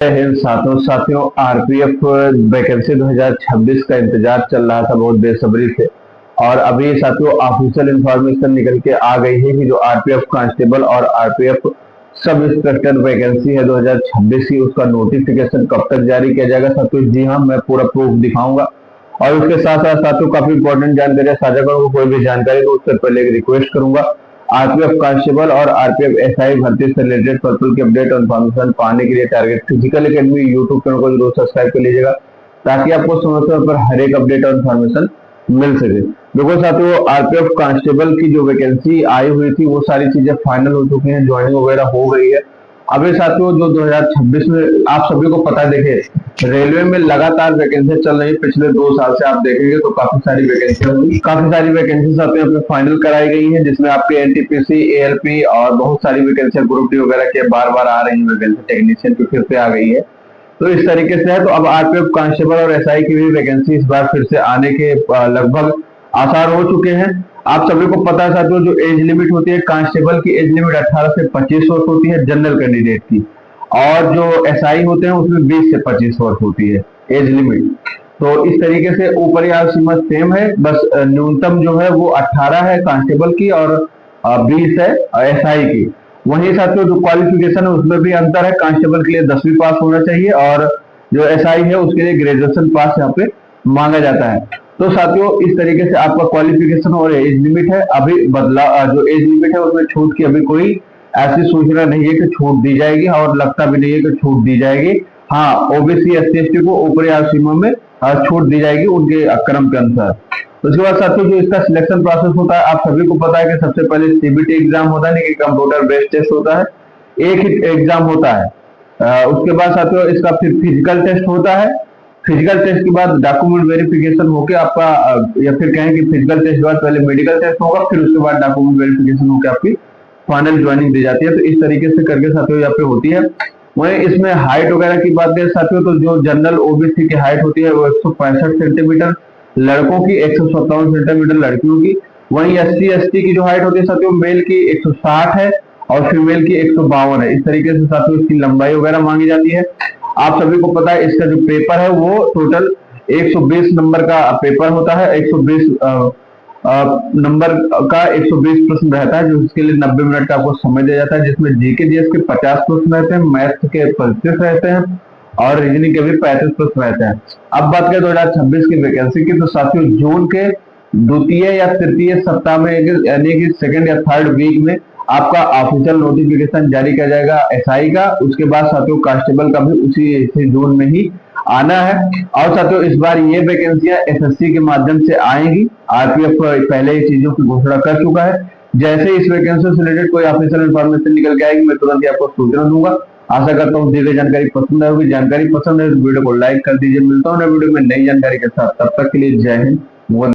हिंद साथियों RPF vacancy 2026 का इंतजार चल रहा था बहुत बेसब्री से। और अभी साथियों ऑफिशियल इंफॉर्मेशन निकल के आ गई है कि जो आरपीएफ कांस्टेबल और आरपीएफ सब इंस्पेक्टर वैकेंसी है 2026 की, उसका नोटिफिकेशन कब तक जारी किया जाएगा साथियों। जी हाँ, मैं पूरा प्रूफ दिखाऊंगा और उसके साथ साथ साथियों काफी इंपॉर्टेंट जानकारी साझा करूंगा। कोई भी जानकारी तो उससे पहले एक रिक्वेस्ट करूंगा, आरपीएफ कांस्टेबल और आरपीएफ एसआई भर्ती से रिलेटेड पर्पल की अपडेट और इन्फॉर्मेशन पाने के लिए target physical academy YouTube channel को जरूर सब्सक्राइब कर लीजिएगा, ताकि आपको समय समय पर हर एक अपडेट और इन्फॉर्मेशन मिल सके। देखो साथियों, आरपीएफ कांस्टेबल की जो वैकेंसी आई हुई थी वो सारी चीजें फाइनल हो चुकी हैं, ज्वाइनिंग वगैरह हो गई है। अभी साथियों जो 2026 में आप सभी को पता है, देखे रेलवे में लगातार वैकेंसी चल रही है। पिछले 2 साल से आप देखेंगे तो काफी सारी वैकेंसी साथियों पे फाइनल कराई गई है, जिसमें आपके एनटीपीसी, एएलपी और बहुत सारी वैकेंसी ग्रुप डी वगैरह के बार बार आ रही है। वैकेंसी टेक्नीशियन की फिर से आ गई है, तो इस तरीके से है। तो अब आरपीएफ कांस्टेबल और एसआई की भी वैकेंसी इस बार फिर से आने के लगभग आसार हो चुके हैं। आप सभी को पता है साथियों, जो एज लिमिट होती है कांस्टेबल की, एज लिमिट 18 से 25 वर्ष होती है जनरल कैंडिडेट की, और जो एसआई होते हैं उसमें 20 से 25 वर्ष होती है एज लिमिट। तो इस तरीके से ऊपर आयु सीमा सेम है, बस न्यूनतम जो है वो 18 है कांस्टेबल की और 20 है एसआई की। वहीं साथियों जो क्वालिफिकेशन है उसमें भी अंतर है, कांस्टेबल के लिए 10वीं पास होना चाहिए और जो एसआई है उसके लिए ग्रेजुएशन पास यहाँ पे मांगा जाता है। तो साथियों इस तरीके से आपका क्वालिफिकेशन और एज लिमिट है अभी बदला, जो एज लिमिट है उसमें छूट की अभी कोई ऐसी सूचना नहीं है कि छूट दी जाएगी, और लगता भी नहीं है कि छूट दी जाएगी। हाँ, ओबीसी एससी एसटी को ऊपरी आयु सीमा में छूट दी जाएगी उनके क्रम के अनुसार। उसके बाद साथियों जो इसका सिलेक्शन प्रोसेस होता है, आप सभी को पता है कि सबसे पहले सीबीटी एग्जाम होता है, कि कंप्यूटर बेस्ड टेस्ट होता है, एक ही एग्जाम होता है। उसके बाद साथियों इसका फिर फिजिकल टेस्ट होता है। फिजिकल टेस्ट के बाद डॉक्यूमेंट वेरिफिकेशन होकर आपका या फिर कहें कि फिजिकल टेस्ट के बाद पहले मेडिकल टेस्ट होगा, फिर उसके बाद डॉक्यूमेंट वेरिफिकेशन होकर आपकी फाइनल ज्वाइनिंग दी जाती है। तो इस तरीके से करके साथियों यहाँ पे होती है। वहीं इसमें हाइट वगैरह की बात करें साथियों, तो जो जनरल ओबीसी की हाइट होती है वो 165 सेंटीमीटर लड़कों की, 157 सेंटीमीटर लड़कियों की। वहीं एससी एसटी की जो हाइट होती है साथियों, मेल की 160 है और फीमेल की 152 है। इस तरीके से साथियों इसकी लंबाई वगैरह मांगी जाती है। आप सभी को पता है इसका जो पेपर है वो टोटल 120 नंबर का पेपर होता है। 120 नंबर का 120 प्रश्न रहता है, जो इसके लिए 90 मिनट का आपको समय दिया जाता है, जिसमें जीके जीएस के 50 प्रश्न रहते हैं, मैथ्स के 25 रहते हैं और रीजनिंग के भी 35 प्रश्न रहते हैं। अब बात करें 2026 की वैकेंसी की, तो साथियों जून के द्वितीय या तृतीय सप्ताह में यानी कि सेकंड या थर्ड वीक में आपका ऑफिशियल नोटिफिकेशन जारी किया जाएगा एसआई का। उसके बाद साथियों कांस्टेबल का भी उसी जून में ही आना है। और साथियों इस बार ये वैकेंसियां एसएससी के माध्यम से आएंगी। आरपीएफ पहले ही चीजों की घोषणा कर चुका है। जैसे इस वैकेंसी से रिलेटेड कोई ऑफिशियल इन्फॉर्मेशन निकल के आएगी, मैं तुरंत ही आपको सूचना दूंगा। आशा करता हूँ दी गई जानकारी पसंद आएगी। जानकारी पसंद है तो वीडियो को लाइक कर दीजिए। मिलता हूँ नए वीडियो में नई जानकारी के साथ, तब तक के लिए जय हिंद।